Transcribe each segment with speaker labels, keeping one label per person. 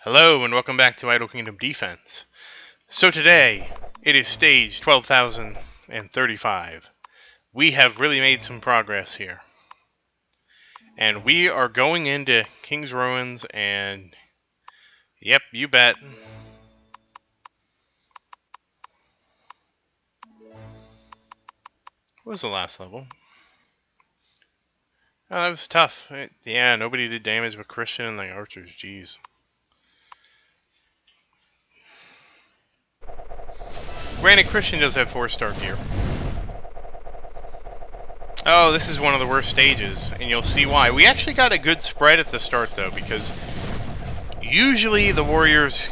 Speaker 1: Hello and welcome back to Idle Kingdom Defense. So today, it is stage 12,035. We have really made some progress here. And we are going into King's Ruins and... Yep, you bet. What was the last level? Oh, that was tough. Yeah, nobody did damage but Christian and the archers, jeez. Granted, Christian does have 4-star gear. Oh, this is one of the worst stages, and you'll see why. We actually got a good spread at the start, though, because usually the warriors,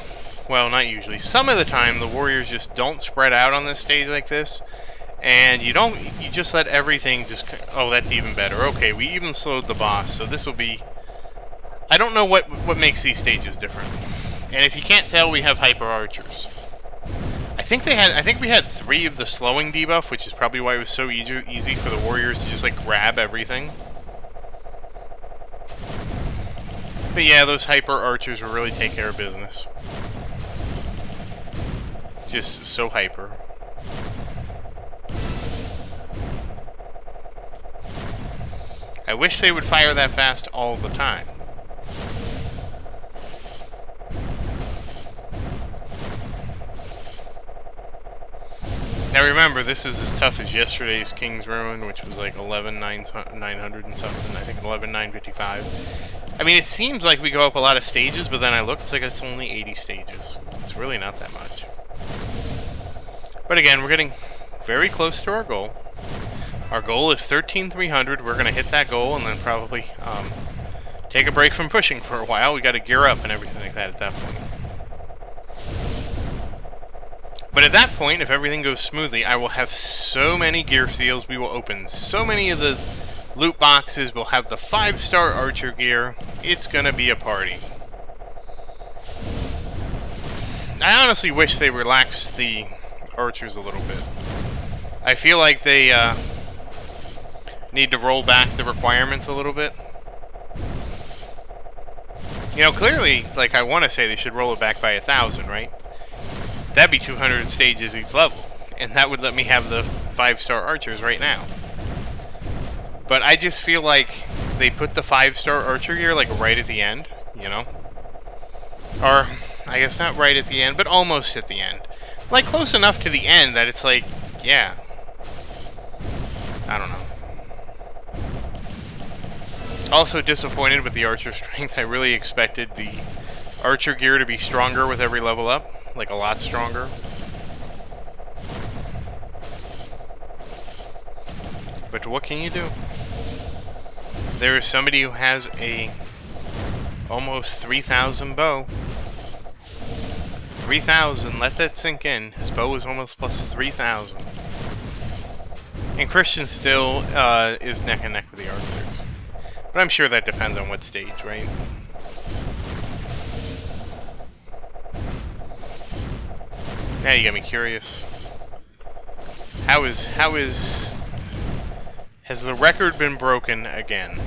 Speaker 1: well, not usually, some of the time the warriors just don't spread out on this stage like this, and you just let everything just, oh, that's even better. Okay, we even slowed the boss, so this will be, I don't know what makes these stages different. And if you can't tell, we have hyper archers. I think we had 3 of the slowing debuff, which is probably why it was so easy for the warriors to just like grab everything. But yeah, those hyper archers will really take care of business. Just so hyper. I wish they would fire that fast all the time. Now remember, this is as tough as yesterday's King's Ruin, which was like 11,900 and something. I think 11,955. I mean, it seems like we go up a lot of stages, but then I looked, it's like it's only 80 stages. It's really not that much. But again, we're getting very close to our goal. Our goal is 13,300. We're going to hit that goal and then probably take a break from pushing for a while. We got to gear up and everything like that at that point. But at that point, if everything goes smoothly, I will have so many gear seals. We will open so many of the loot boxes. We'll have the 5-star archer gear. It's going to be a party. I honestly wish they relaxed the archers a little bit. I feel like they need to roll back the requirements a little bit. You know, clearly, like, I want to say they should roll it back by 1,000, right? That'd be 200 stages each level, and that would let me have the 5-star archers right now. But I just feel like they put the 5-star archer gear like right at the end, you know? Or, I guess not right at the end, but almost at the end. Like, close enough to the end that it's like, yeah. I don't know. Also disappointed with the archer strength. I really expected the archer gear to be stronger with every level up. Like, a lot stronger. But what can you do? There is somebody who has a almost 3,000 bow. 3,000, let that sink in. His bow is almost plus 3,000. And Christian still is neck and neck with the archers. But I'm sure that depends on what stage, right? Now you got me curious. Has the record been broken again?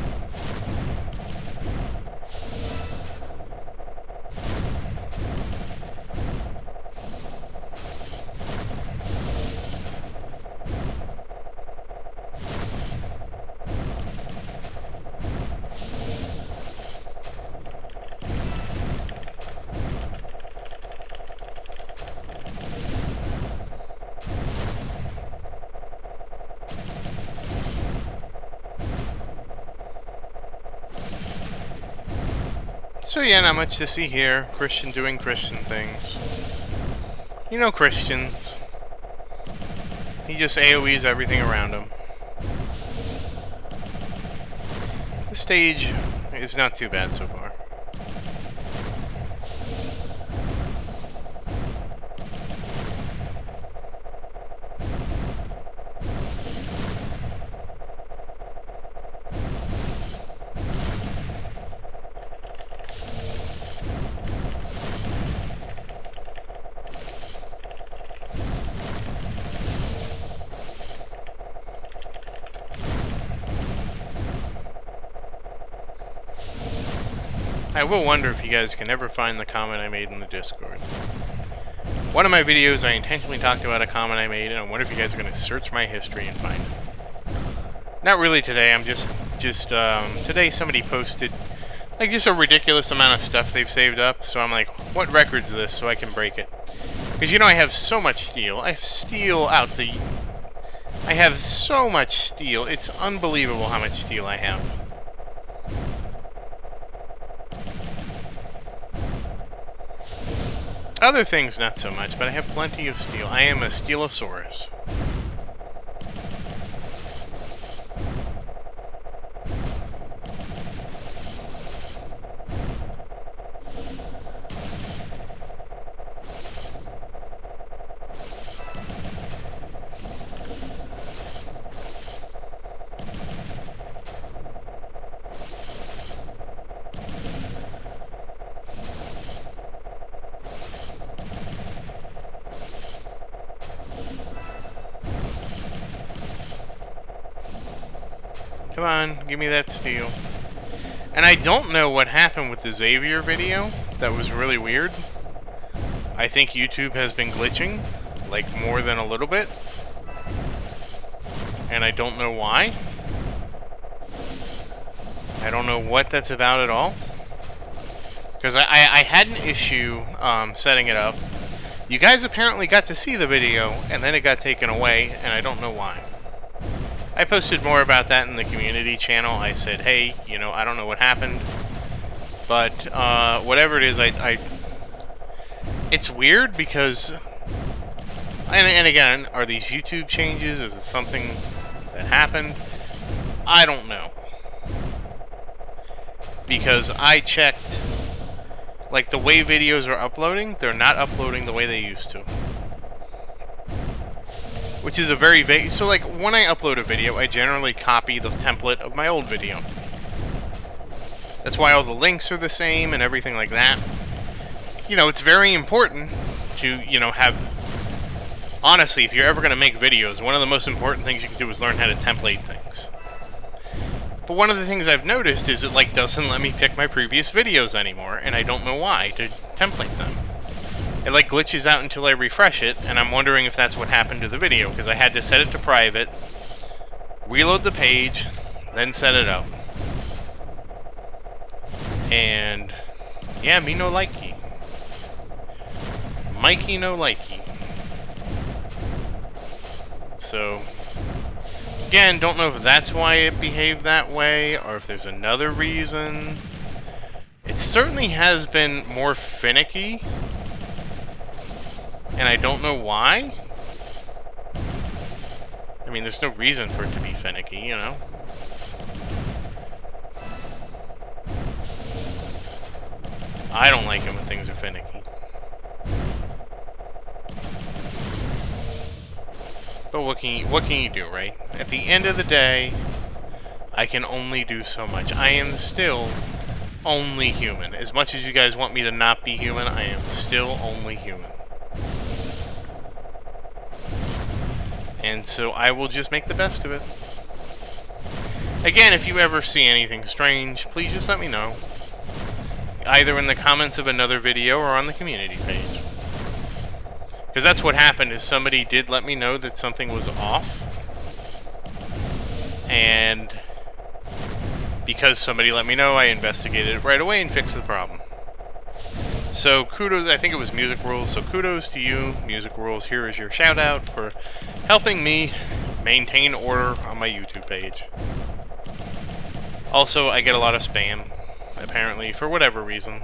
Speaker 1: So yeah, not much to see here. Christian doing Christian things. You know Christians. He just AoEs everything around him. The stage is not too bad so far. I will wonder if you guys can ever find the comment I made in the Discord. One of my videos, I intentionally talked about a comment I made, and I wonder if you guys are going to search my history and find it. Not really today, I'm just today somebody posted, like, just a ridiculous amount of stuff they've saved up, so I'm like, what record's this, so I can break it? Because, you know, I have so much steel. I have steel out the... I have so much steel. It's unbelievable how much steel I have. Other things, not so much, but I have plenty of steel. I am a Steelosaurus. Come on, give me that steel. And I don't know what happened with the Xavier video. That was really weird. I think YouTube has been glitching, like, more than a little bit. And I don't know why. I don't know what that's about at all. Because I had an issue setting it up. You guys apparently got to see the video, and then it got taken away, and I don't know why. I posted more about that in the community channel. I said, hey, you know, I don't know what happened. But whatever it is, it's weird because... And again, are these YouTube changes? Is it something that happened? I don't know. Because I checked, like, the way videos are uploading, they're not uploading the way they used to. Which is a very vague... So, like, when I upload a video, I generally copy the template of my old video. That's why all the links are the same and everything like that. You know, it's very important to, you know, have... Honestly, if you're ever going to make videos, one of the most important things you can do is learn how to template things. But one of the things I've noticed is it, like, doesn't let me pick my previous videos anymore, and I don't know why, to template them. It, like, glitches out until I refresh it, and I'm wondering if that's what happened to the video, because I had to set it to private, reload the page, then set it up. And, yeah, me no likey. Mikey no likey. So, again, don't know if that's why it behaved that way, or if there's another reason. It certainly has been more finicky. And I don't know why. I mean, there's no reason for it to be finicky, you know? I don't like it when things are finicky. But what can you do, right? At the end of the day, I can only do so much. I am still only human. As much as you guys want me to not be human, I am still only human. And so I will just make the best of it. Again, if you ever see anything strange, please just let me know. Either in the comments of another video or on the community page. Because that's what happened, is somebody did let me know that something was off. And because somebody let me know, I investigated it right away and fixed the problem. So kudos, I think it was Music Rules, so kudos to you, Music Rules. Here is your shout out for helping me maintain order on my YouTube page. Also, I get a lot of spam, apparently, for whatever reason.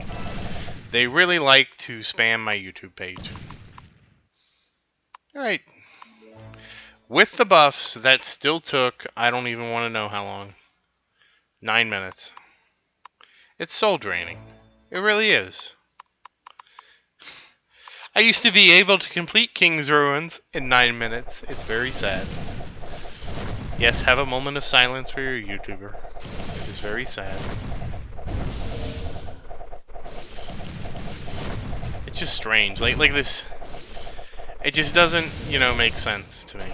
Speaker 1: They really like to spam my YouTube page. Alright. With the buffs, that still took, I don't even want to know how long. 9 minutes. It's soul draining. It really is. I used to be able to complete King's Ruins in 9 minutes. It's very sad. Yes, have a moment of silence for your YouTuber. It is very sad. It's just strange. Like this... It just doesn't, you know, make sense to me.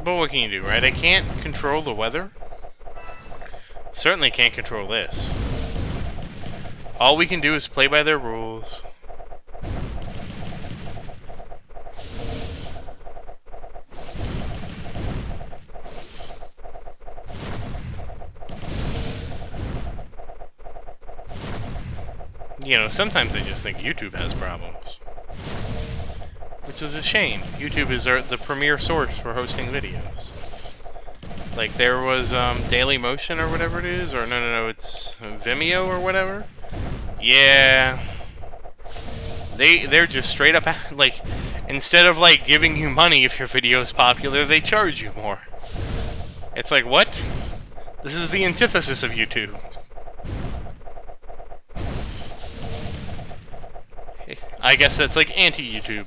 Speaker 1: But what can you do, right? I can't control the weather. Certainly can't control this. All we can do is play by their rules. You know, sometimes I just think YouTube has problems. Which is a shame. YouTube is the premier source for hosting videos. Like, there was Daily Motion or whatever it is, or no, it's Vimeo or whatever. Yeah. They're just straight up, like, instead of, like, giving you money if your video is popular, they charge you more. It's like, what? This is the antithesis of YouTube. I guess that's like anti-YouTube.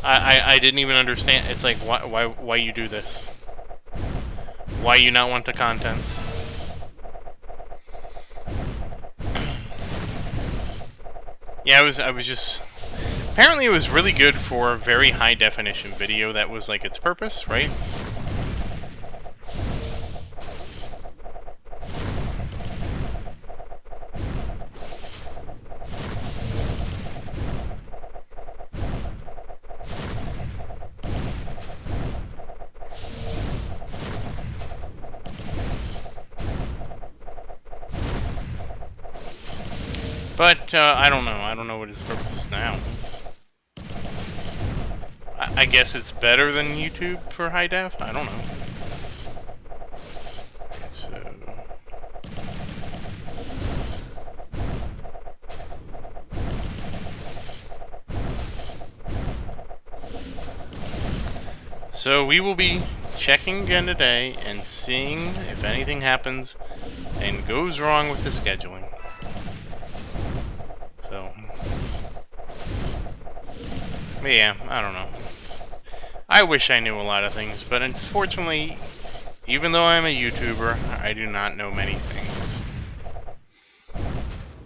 Speaker 1: I didn't even understand. It's like, why you do this? Why you not want the contents? Yeah, I was just... Apparently it was really good for very high definition video. That was like its purpose, right? But, I don't know. I don't know what his purpose is now. I guess it's better than YouTube for high def? I don't know. So we will be checking again today and seeing if anything happens and goes wrong with the scheduling. So, but yeah, I don't know. I wish I knew a lot of things, but unfortunately, even though I'm a YouTuber, I do not know many things.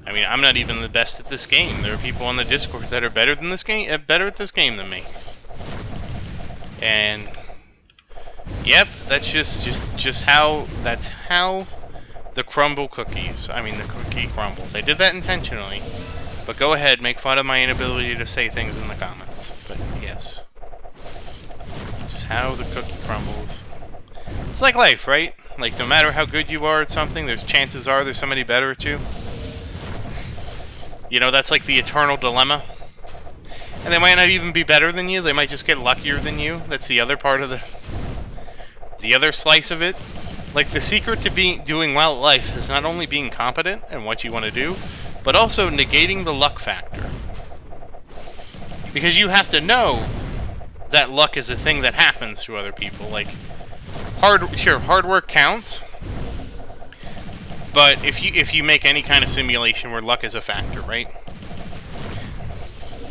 Speaker 1: I mean, I'm not even the best at this game. There are people on the Discord that are better than this game, better at this game than me. And yep, that's just how the crumble cookies. I mean, the cookie crumbles. I did that intentionally. But go ahead, make fun of my inability to say things in the comments. But yes. Just how the cookie crumbles. It's like life, right? Like, no matter how good you are at something, there's chances are there's somebody better at you. You know, that's like the eternal dilemma. And they might not even be better than you, they might just get luckier than you. That's the other part of the other slice of it. Like, the secret to doing well at life is not only being competent in what you want to do, but also negating the luck factor. Because you have to know that luck is a thing that happens to other people. Like, hard work counts, but if you make any kind of simulation where luck is a factor, right?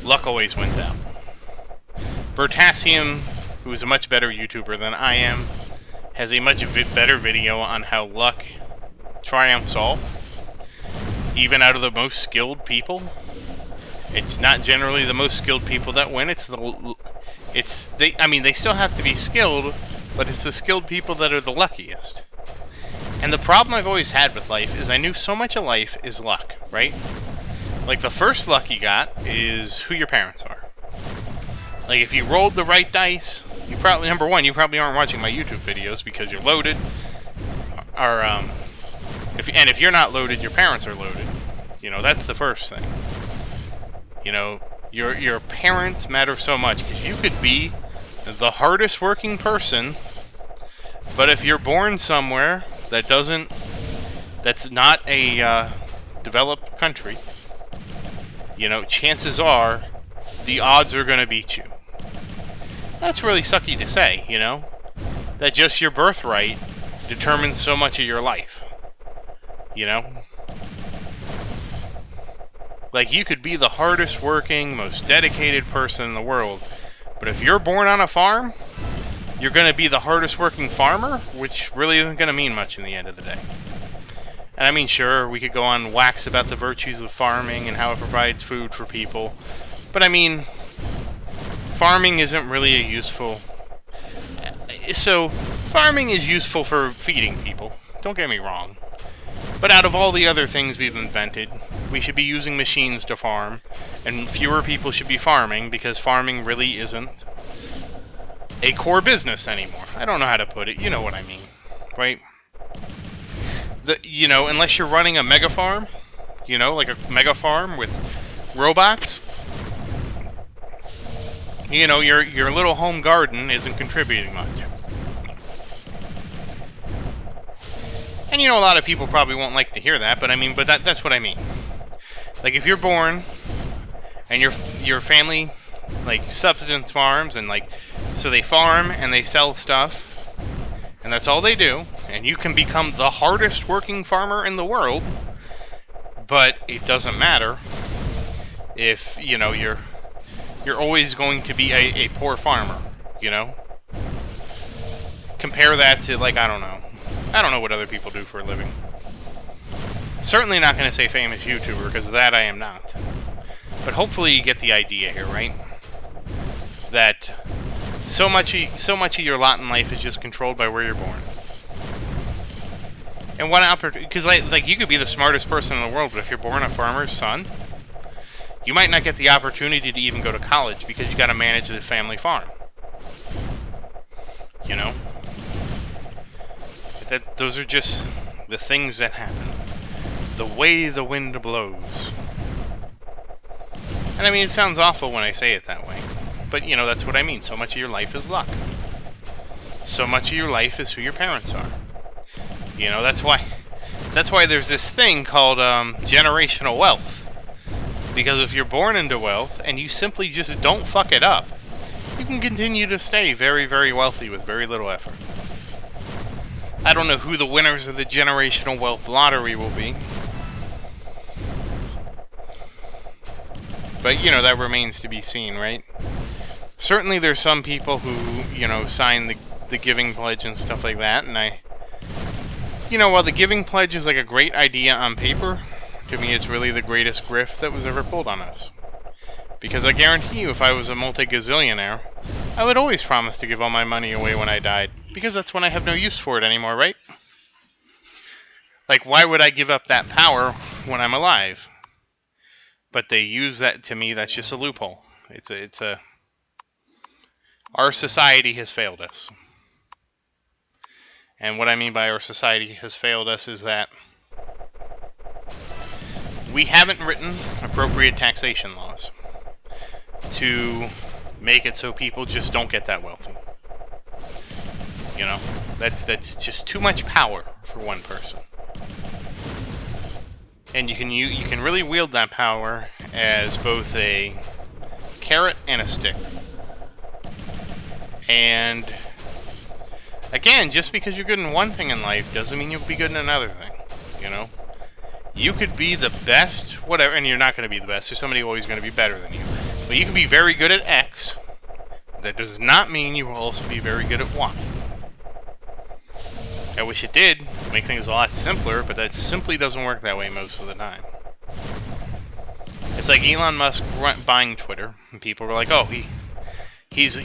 Speaker 1: Luck always wins out. Vertasium, who is a much better YouTuber than I am, has a much better video on how luck triumphs all. Even out of the most skilled people, it's not generally the most skilled people that win. I mean, they still have to be skilled, but it's the skilled people that are the luckiest. And the problem I've always had with life is I knew so much of life is luck, right? Like, the first luck you got is who your parents are. Like, if you rolled the right dice, you probably, number one, you probably aren't watching my YouTube videos because you're loaded, or if you're not loaded, your parents are loaded. You know, that's the first thing. You know, your parents matter so much, because you could be the hardest working person, but if you're born somewhere that's not a developed country, you know, chances are the odds are going to beat you. That's really sucky to say, you know, that just your birthright determines so much of your life. You know? Like, you could be the hardest working, most dedicated person in the world, but if you're born on a farm, you're going to be the hardest working farmer, which really isn't going to mean much in the end of the day. And I mean, sure, we could go on wax about the virtues of farming and how it provides food for people, but I mean, farming isn't really a useful... So, farming is useful for feeding people. Don't get me wrong. But out of all the other things we've invented, we should be using machines to farm, and fewer people should be farming, because farming really isn't a core business anymore. I don't know how to put it. You know what I mean, right? Unless you're running a mega farm, like a mega farm with robots, your little home garden isn't contributing much. And a lot of people probably won't like to hear that, but that's what I mean. Like, if you're born and your family subsistence farms, and so they farm and they sell stuff, and that's all they do, and you can become the hardest working farmer in the world, but it doesn't matter if you're always going to be a poor farmer. Compare that to I don't know what other people do for a living. Certainly not going to say famous YouTuber, because that I am not. But hopefully you get the idea here, right? That so much of your lot in life is just controlled by where you're born. And what opportunity? Because you could be the smartest person in the world, but if you're born a farmer's son, you might not get the opportunity to even go to college, because you got to manage the family farm. Those are just the things that happen. The way the wind blows. And it sounds awful when I say it that way. But, that's what I mean. So much of your life is luck. So much of your life is who your parents are. That's why there's this thing called generational wealth. Because if you're born into wealth, and you simply just don't fuck it up, you can continue to stay very, very wealthy with very little effort. I don't know who the winners of the generational wealth lottery will be. But, that remains to be seen, right? Certainly there's some people who, sign the giving pledge and stuff like that, and while the giving pledge is a great idea on paper, to me it's really the greatest grift that was ever pulled on us. Because I guarantee you, if I was a multi-gazillionaire, I would always promise to give all my money away when I died, because that's when I have no use for it anymore, right? Why would I give up that power when I'm alive? But they use that. To me, that's just a loophole. Our society has failed us. And what I mean by our society has failed us is that we haven't written appropriate taxation laws to make it so people just don't get that wealthy. That's just too much power for one person. And you can really wield that power as both a carrot and a stick. And again, just because you're good in one thing in life doesn't mean you'll be good in another thing. You could be the best, whatever, and you're not going to be the best. There's somebody always going to be better than you. But you can be very good at X. That does not mean you will also be very good at Y. I wish it did. Make things a lot simpler, but that simply doesn't work that way most of the time. It's like Elon Musk buying Twitter, and people were like, "Oh, he's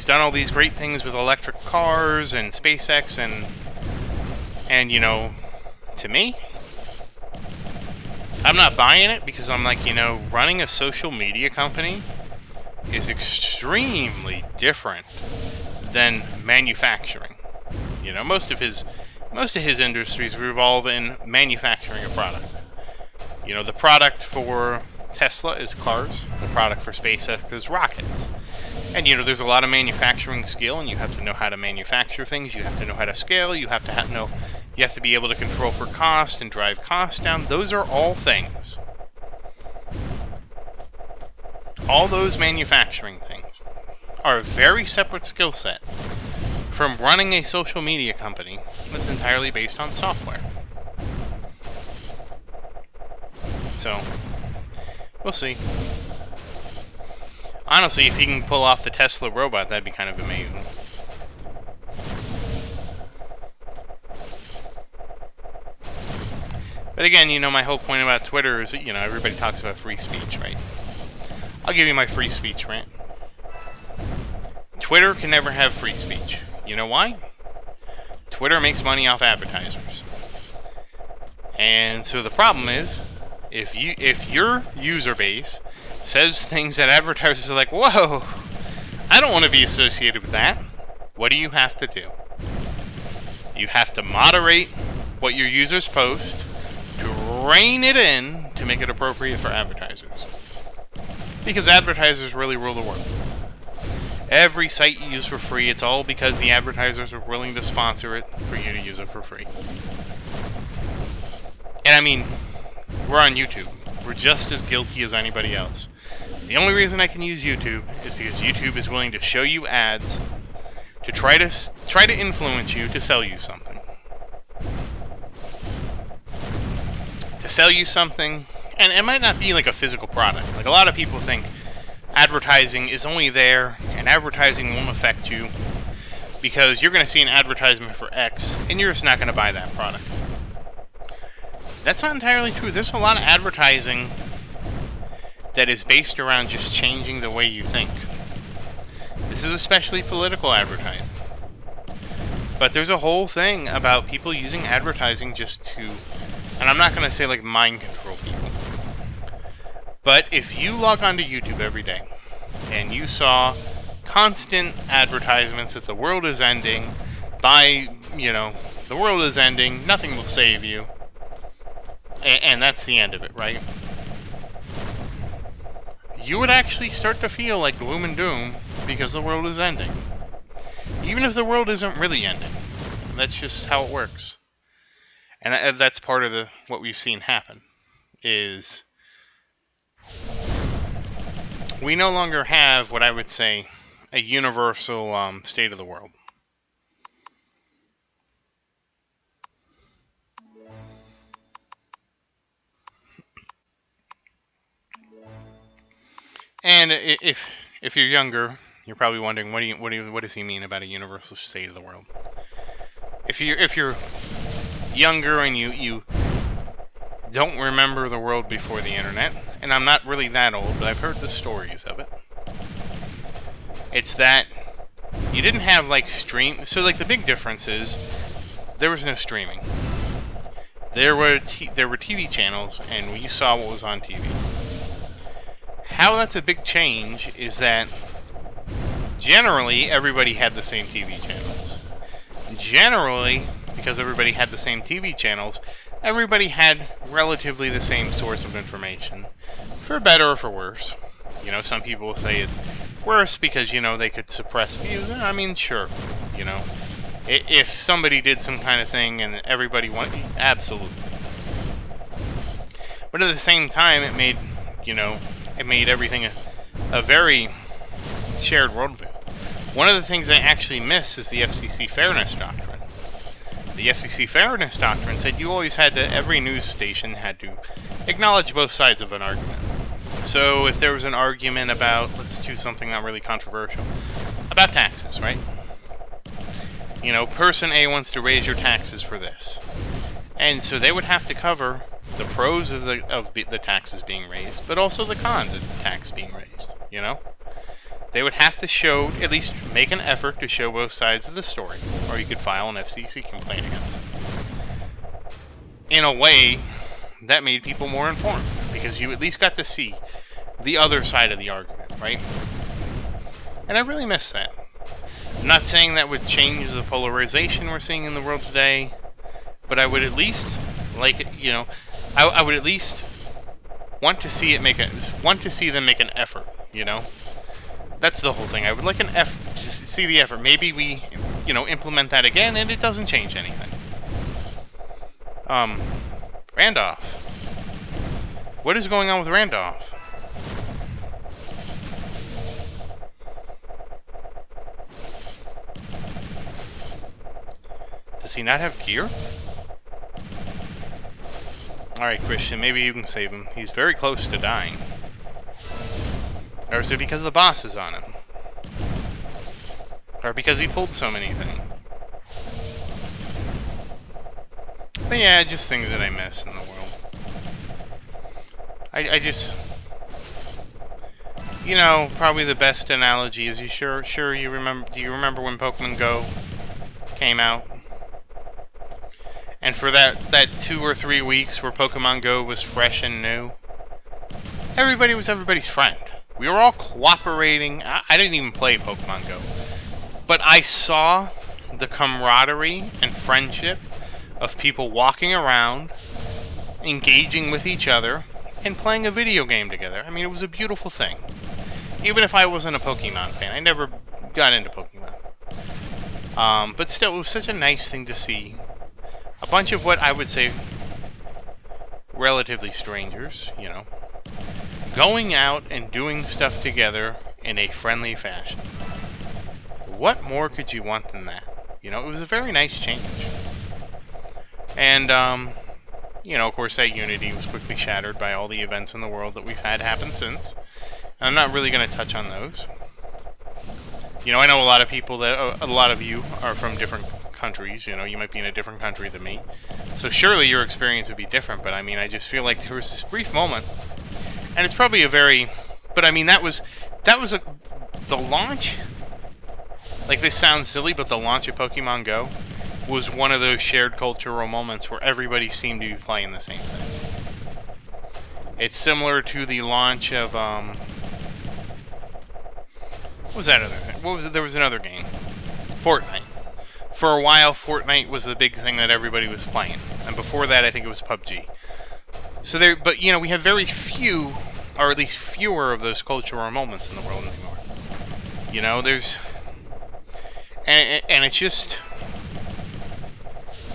Speaker 1: done all these great things with electric cars and SpaceX and to me, I'm not buying it, because I'm like, running a social media company is extremely different than manufacturing. Most of his industries revolve in manufacturing a product. The product for Tesla is cars. The product for SpaceX is rockets. And there's a lot of manufacturing skill, and you have to know how to manufacture things. You have to know how to scale. You have to be able to control for cost and drive costs down. Those are all things. All those manufacturing things are a very separate skill set from running a social media company that's entirely based on software. So, we'll see. Honestly, if he can pull off the Tesla robot, that'd be kind of amazing. But again, my whole point about Twitter is that, everybody talks about free speech, right? I'll give you my free speech rant. Twitter can never have free speech. You know why? Twitter makes money off advertisers. And so the problem is, if your user base says things that advertisers are like, whoa, I don't want to be associated with that, what do you have to do? You have to moderate what your users post to rein it in to make it appropriate for advertisers. Because advertisers really rule the world. Every site you use for free, it's all because the advertisers are willing to sponsor it for you to use it for free. And I mean, we're on YouTube. We're just as guilty as anybody else. The only reason I can use YouTube is because YouTube is willing to show you ads to try to influence you to sell you something. To sell you something, and it might not be like a physical product. Like a lot of people think advertising is only there and advertising won't affect you because you're going to see an advertisement for X and you're just not going to buy that product. That's not entirely true. There's a lot of advertising that is based around just changing the way you think. This is especially political advertising. But there's a whole thing about people using advertising just to, and I'm not going to say like mind control people, but if you log onto YouTube every day and you saw constant advertisements that the world is ending, the world is ending, nothing will save you, and that's the end of it, right? You would actually start to feel like gloom and doom because the world is ending. Even if the world isn't really ending. That's just how it works. And that's part of what we've seen happen. Is we no longer have what I would say a universal state of the world. And if you're younger, you're probably wondering what does he mean about a universal state of the world? If you're younger and you don't remember the world before the internet, and I'm not really that old, but I've heard the stories of it. It's that you didn't have like so like the big difference is there was no streaming. There were TV channels, and you saw what was on TV. How that's a big change is that generally everybody had the same TV channels. Generally, because everybody had the same TV channels, everybody had relatively the same source of information, for better or for worse. Some people will say it's worse because, they could suppress views. I mean, sure, if somebody did some kind of thing and everybody wanted, absolutely. But at the same time, it made everything a very shared worldview. One of the things I actually miss is the FCC fairness doctrine. The FCC fairness doctrine said every news station had to acknowledge both sides of an argument. So if there was an argument about, let's choose something not really controversial, about taxes, right? Person A wants to raise your taxes for this. And so they would have to cover the pros of the taxes being raised, but also the cons of the tax being raised, They would have to at least make an effort to show both sides of the story, or you could file an FCC complaint against them. In a way, that made people more informed, because you at least got to see the other side of the argument, right? And I really miss that. I'm not saying that would change the polarization we're seeing in the world today, but I would at least I would at least want to see them make an effort, That's the whole thing. I would like an effort, just see the effort. Maybe we, implement that again, and it doesn't change anything. Randolph. What is going on with Randolph? Does he not have gear? Alright, Christian, maybe you can save him. He's very close to dying. Or is it because the boss is on him? Or because he pulled so many things? But yeah, just things that I miss in the world. You know, probably the best analogy is sure you remember. Do you remember when Pokemon Go came out? And for that 2 or 3 weeks where Pokemon Go was fresh and new, everybody was everybody's friend. We were all cooperating. I didn't even play Pokemon Go, but I saw the camaraderie and friendship of people walking around, engaging with each other, and playing a video game together. I mean, it was a beautiful thing. Even if I wasn't a Pokemon fan, I never got into Pokemon. But still, it was such a nice thing to see. A bunch of what I would say relatively strangers, you know, going out and doing stuff together in a friendly fashion. What more could you want than that? You know, it was a very nice change. And, you know, of course, that unity was quickly shattered by all the events in the world that we've had happen since. And I'm not really going to touch on those. You know, I know a lot of people that, a lot of you are from different countries. You know, you might be in a different country than me. So surely your experience would be different, but I mean, I just feel like there was this brief moment, and it's probably a very, but I mean, that was the launch, like this sounds silly, but the launch of Pokemon Go was one of those shared cultural moments where everybody seemed to be playing the same thing. It's similar to the launch of, what was that other thing? What was it? There was another game. Fortnite. For a while, Fortnite was the big thing that everybody was playing. And before that, I think it was PUBG. So there, but you know, we have very few, or at least fewer of those cultural moments in the world anymore. You know, there's, and it's just,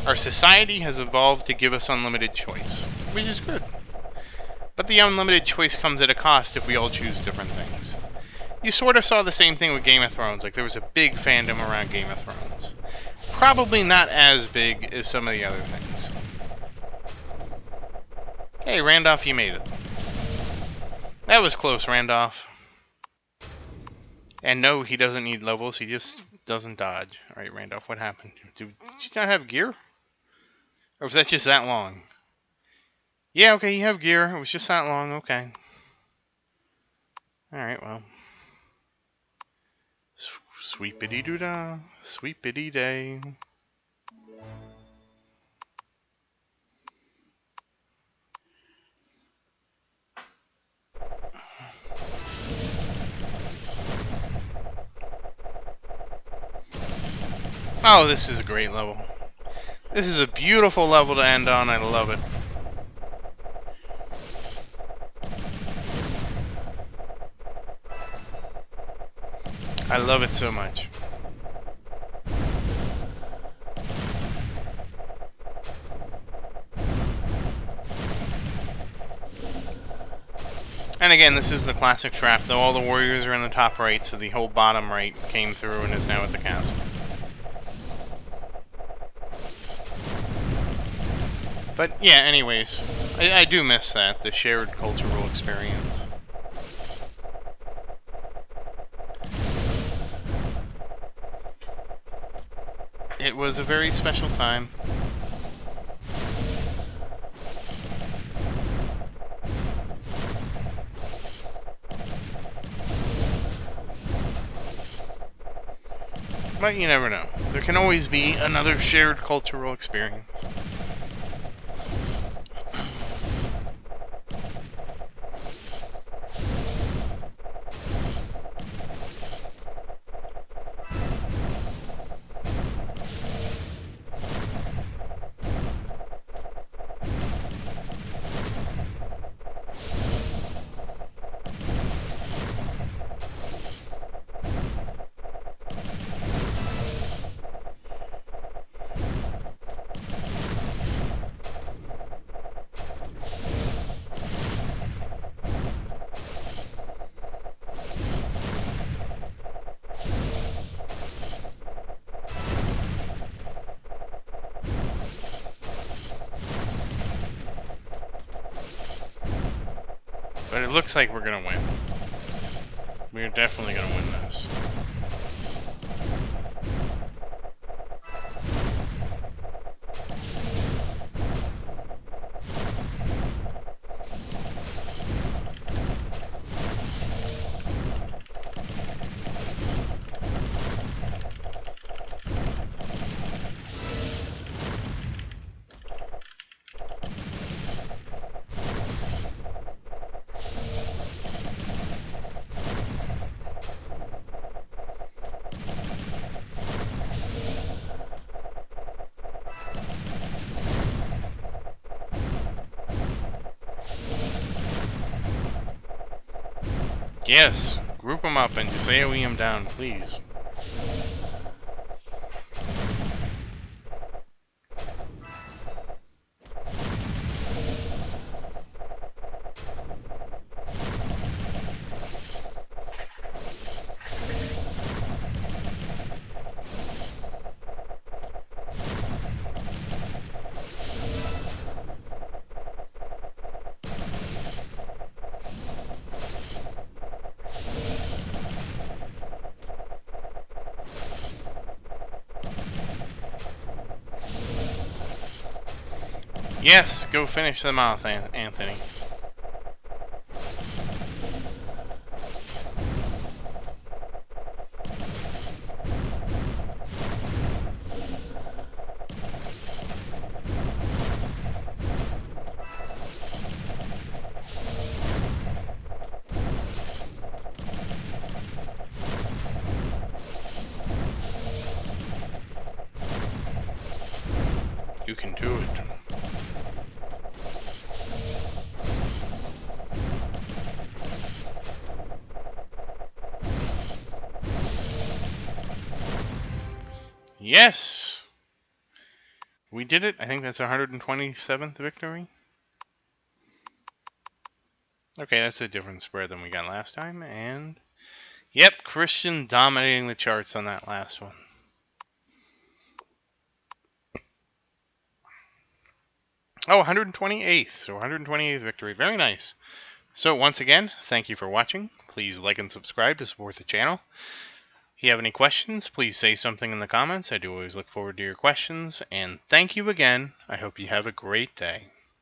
Speaker 1: our society has evolved to give us unlimited choice, which is good. But the unlimited choice comes at a cost if we all choose different things. You sort of saw the same thing with Game of Thrones. Like, there was a big fandom around Game of Thrones. Probably not as big as some of the other things. Hey, Randolph, you made it. That was close, Randolph. And no, he doesn't need levels. He just doesn't dodge. Alright, Randolph, what happened? Did you not have gear? Or was that just that long? Yeah, okay, you have gear. It was just that long. Okay. Alright, well. Sweepity-doo-dah. Sweepity-day. Oh, this is a great level. This is a beautiful level to end on. I love it. I love it so much. And again, this is the classic trap, though all the warriors are in the top right, so the whole bottom right came through and is now at the castle. But yeah, anyways, I do miss that, the shared cultural experience. It was a very special time. But you never know. There can always be another shared cultural experience. But it looks like we're gonna win. We're definitely gonna win this. Yes, group them up and just AoE them down, please. Yes, go finish them off, Anthony. You can do it. Yes! We did it. I think that's our 127th victory. Okay, that's a different spread than we got last time. And, yep, Christian dominating the charts on that last one. Oh, 128th. So 128th victory. Very nice. So once again, thank you for watching. Please like and subscribe to support the channel. If you have any questions, please say something in the comments. I do always look forward to your questions. And thank you again. I hope you have a great day.